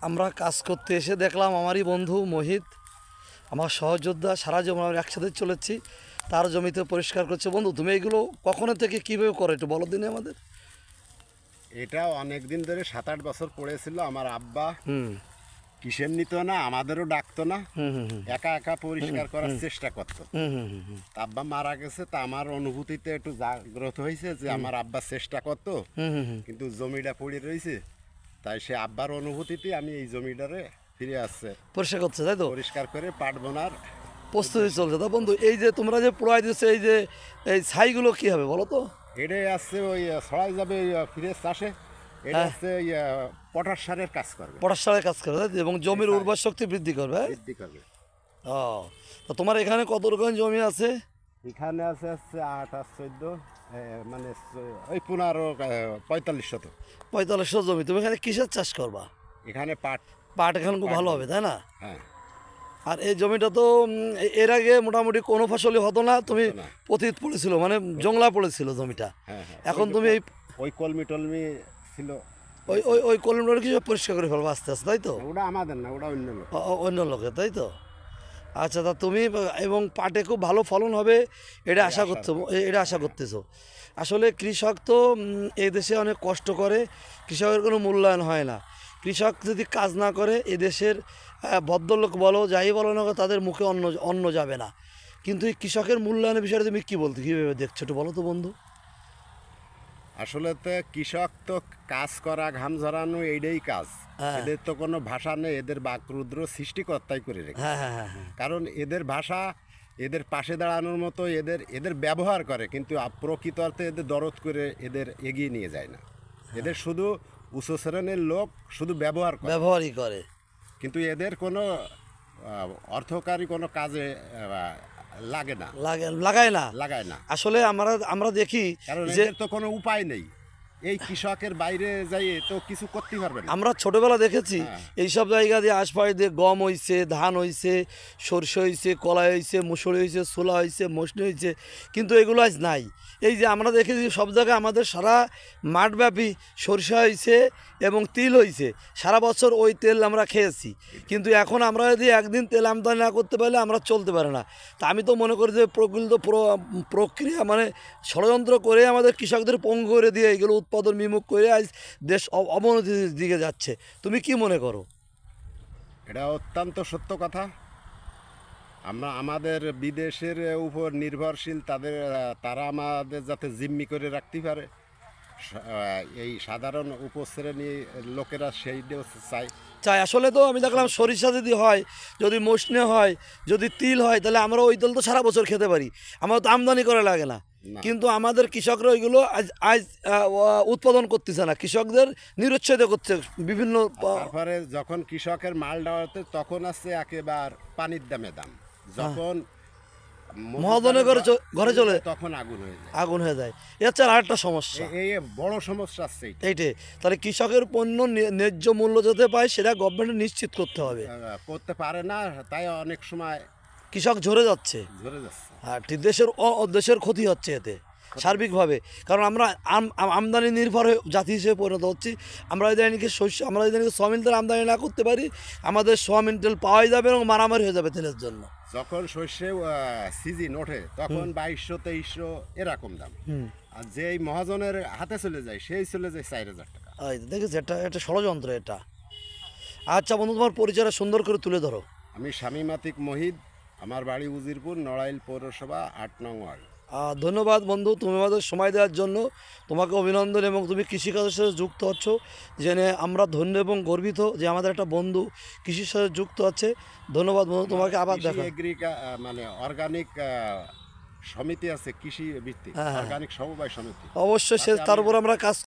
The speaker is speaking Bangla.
আমরা কাজ করতে এসে দেখলাম আমারই বন্ধু মোহিত, আমার সহযোদ্ধা, সারা জীবন আমরা একসাথে চলেছি, তার জমিতে পরিষ্কার করছে। বন্ধু, তুমি এগুলো কখনো থেকে কীভাবে করো একটু বলো দিনে আমাদের। এটা অনেক দিন ধরে 7-8 বছর পড়েছিল। আমার আব্বা হুম কিসের নিত না, আমাদেরও ডাকতো না, হুম হুম হুম একা একা পরিষ্কার করার চেষ্টা করতো। হুম হুম হুম হুম তা আব্বা মারা গেছে, তা আমার অনুভূতিতে একটু জাগ্রত হয়েছে যে আমার আব্বা চেষ্টা করতো, হুম হুম হুম। কিন্তু জমিটা পড়ে রয়েছে। তাই সে আব্বার অনুভূতিতে আমি এই জমিটারে ফিরে আসছে পরিষ্কার করছে, তাই তো? পরিষ্কার করে পাট বোনার প্রস্তুতি চলছে। তা বন্ধু, এই যে তোমরা যে পোড়াই দিচ্ছে, এই যে এই ছাইগুলো কী হবে বলো তো? এটাই আসছে ওই ছড়াই যাবে ওই ফিরে চাষে। এটা হ্যাঁ। হচ্ছে ওই পটাশ সারের কাজ করবে, পটাশ সারের কাজ করে, তাই তো? এবং জমির উর্বর শক্তি বৃদ্ধি করবে, হ্যাঁ? বৃদ্ধি করবে। ও, তো তোমার এখানে কত রকম জমি আছে? এখানে আছে হচ্ছে 8 আর 14, মানে ওই 15-45 শতক। 4500 জমি। তুমি এখানে কিসের চাষ করবা? এখানে পাট। পাট এখানে খুব ভালো হবে, তাই না? হ্যাঁ, আর এই জমিটা তো এর আগে মোটামুটি কোনো ফসলই হতো না, তুমি হতো না। পতিত পড়েছিল, মানে জংলা পড়েছিল জমিটা। হ্যাঁ হ্যাঁ, এখন তুমি এই ওই কলমি টলমি ছিল। ওই ওই ওই কলমটা কি সব পরিষ্কার করে ফেলবো আস্তে আস্তে, তাই তো? ওটা আমাদের না, ওটা অন্য লোক। অন্য লোকের, তাই তো? আচ্ছা, তা তুমি এবং পাটে খুব ভালো ফলন হবে এটা আশা করছো, এটা আশা করতেছো। আসলে কৃষক তো এই দেশে অনেক কষ্ট করে, কৃষকের কোনো মূল্যায়ন হয় না। কৃষক যদি কাজ না করে এ দেশের ভদ্রলোক বলো যাই বলো না, তাদের মুখে অন্ন অন্ন যাবে না। কিন্তু এই কৃষকের মূল্যায়নের বিষয়ে তুমি কী বলতে কীভাবে দেখছো একটু বলো তো বন্ধু। আসলে তো কৃষক তো কাজ করা, ঘাম ঝরানো, এইটাই কাজ। হ্যাঁ। এদের তো কোনো ভাষা নেই, এদের বাকরুদ্র সৃষ্টিকর্তাই করে রেখে। হ্যাঁ হ্যাঁ হ্যাঁ হ্যাঁ। কারণ এদের ভাষা, এদের পাশে দাঁড়ানোর মতো এদের এদের ব্যবহার করে, কিন্তু প্রকৃত অর্থে এদের দরদ করে এদের এগিয়ে নিয়ে যায় না। এদের শুধু উচ্চ শ্রেণীর লোক শুধু ব্যবহার করে, ব্যবহারই করে, কিন্তু এদের কোনো অর্থকারী কোনো কাজে লাগে না, লাগায় না। লাগায় না। আসলে আমরা দেখি কারণ যে এদের তো কোনো উপায় নেই, এই কৃষকের বাইরে যাই তো কিছু করতে পারবে না। আমরা ছোটোবেলা দেখেছি হ্যাঁ। এইসব জায়গা দিয়ে আশপাশ দিয়ে গম হয়েছে, ধান হয়েছে, সরষে হয়েছে, কলা হয়েছে, মুসুরি হয়েছে, ছোলা হয়েছে, মসনি হয়েছে, কিন্তু এগুলো আজ নাই। এই যে আমরা দেখেছি সব জায়গায় আমাদের সারা মাঠব্যাপী সরষে হয়েছে এবং তিল হয়েছে, সারা বছর ওই তেল আমরা খেয়েছি। কিন্তু এখন আমরা যদি একদিন তেল আমদানি না করতে পারলে আমরা চলতে পারে না। তা আমি তো মনে করি যে প্রকৃত প্রক্রিয়া মানে ষড়যন্ত্র করে আমাদের কৃষকদের পঙ্গু করে দিয়ে এগুলো উৎপাদন বিমুখ করে আজ দেশ অবনতির দিকে যাচ্ছে। তুমি কি মনে করো? এটা অত্যন্ত সত্য কথা। আমরা আমাদের বিদেশের উপর নির্ভরশীল, তারা আমাদের যাতে জিম্মি করে রাখতে পারে, এই সাধারণ উপশ্রেণী লোকেরা সেইটাও চাই। আসলে তো আমি দেখলাম সরিষা যদি হয়, যদি মসনে হয়, যদি তিল হয়, তাহলে আমরা ওই তেল তো সারা বছর খেতে পারি, আমার তো আমদানি করা লাগে না। না। কিন্তু আমাদের কৃষকরা ওইগুলো আজ আজ উৎপাদন করতেছে না, কৃষকদের নিরুৎসাহিত করছে বিভিন্ন। তারপরে যখন কৃষকের মাল দেওয়াতে তখন আসছে একেবারে পানির দামে দাম, যখন মহাজনের ঘরে চলে তখন আগুন হয়ে যায়। আগুন হয়ে যায়। এর ছাড়া আরেকটা সমস্যা, এই বড় সমস্যা আসছে এইটা। এইটাই। তাহলে কৃষকের পণ্য ন্যায্য মূল্য যাতে পায় সেটা গভর্নমেন্ট নিশ্চিত করতে হবে। করতে পারে না, তাই অনেক সময় কৃষক ঝরে যাচ্ছে, ঝরে যাচ্ছে। আর দেশের ক্ষতি হচ্ছে এতে সার্বিকভাবে। কারণ আমরা আমদানি নির্ভর জাতি হিসেবে পরিণত হচ্ছি। আমরা যদি নাকি আমরা যদি নাকি সয়াবিন তেল আমদানি না করতে পারি, আমাদের সয়াবিন তেল পাওয়াই যাবে এবং মারামারি হয়ে যাবে তেলের জন্য। যখন শস্যে সিজন ওঠে তখন 2200-2300 এরকম দাম, আর যেই মহাজনের হাতে চলে যায় সেই চলে যায় 4000 টাকা। দেখিস, এটা ষড়যন্ত্র এটা। আচ্ছা বন্ধু, তোমার পরিচয়টা সুন্দর করে তুলে ধরো। আমি শামীম আতিক মহিদ, আমার বাড়ি উজিরপুর, নড়াইল পৌরসভা, 8 নং ওয়ার্ড। ধন্যবাদ বন্ধু, তুমি আমাদের সময় দেওয়ার জন্য তোমাকে অভিনন্দন। এবং তুমি কৃষিকাজের সাথে যুক্ত হচ্ছ জেনে আমরা ধন্য এবং গর্বিত যে আমাদের একটা বন্ধু কৃষির সাথে যুক্ত আছে। ধন্যবাদ বন্ধু, তোমাকে আবার দেখা। মানে অর্গানিক সমিতি আছে, কৃষি ভিত্তিক হ্যাঁ, হ্যাঁ। অর্গানিক সমবায় সমিতি, অবশ্যই তার উপর আমরা কাজ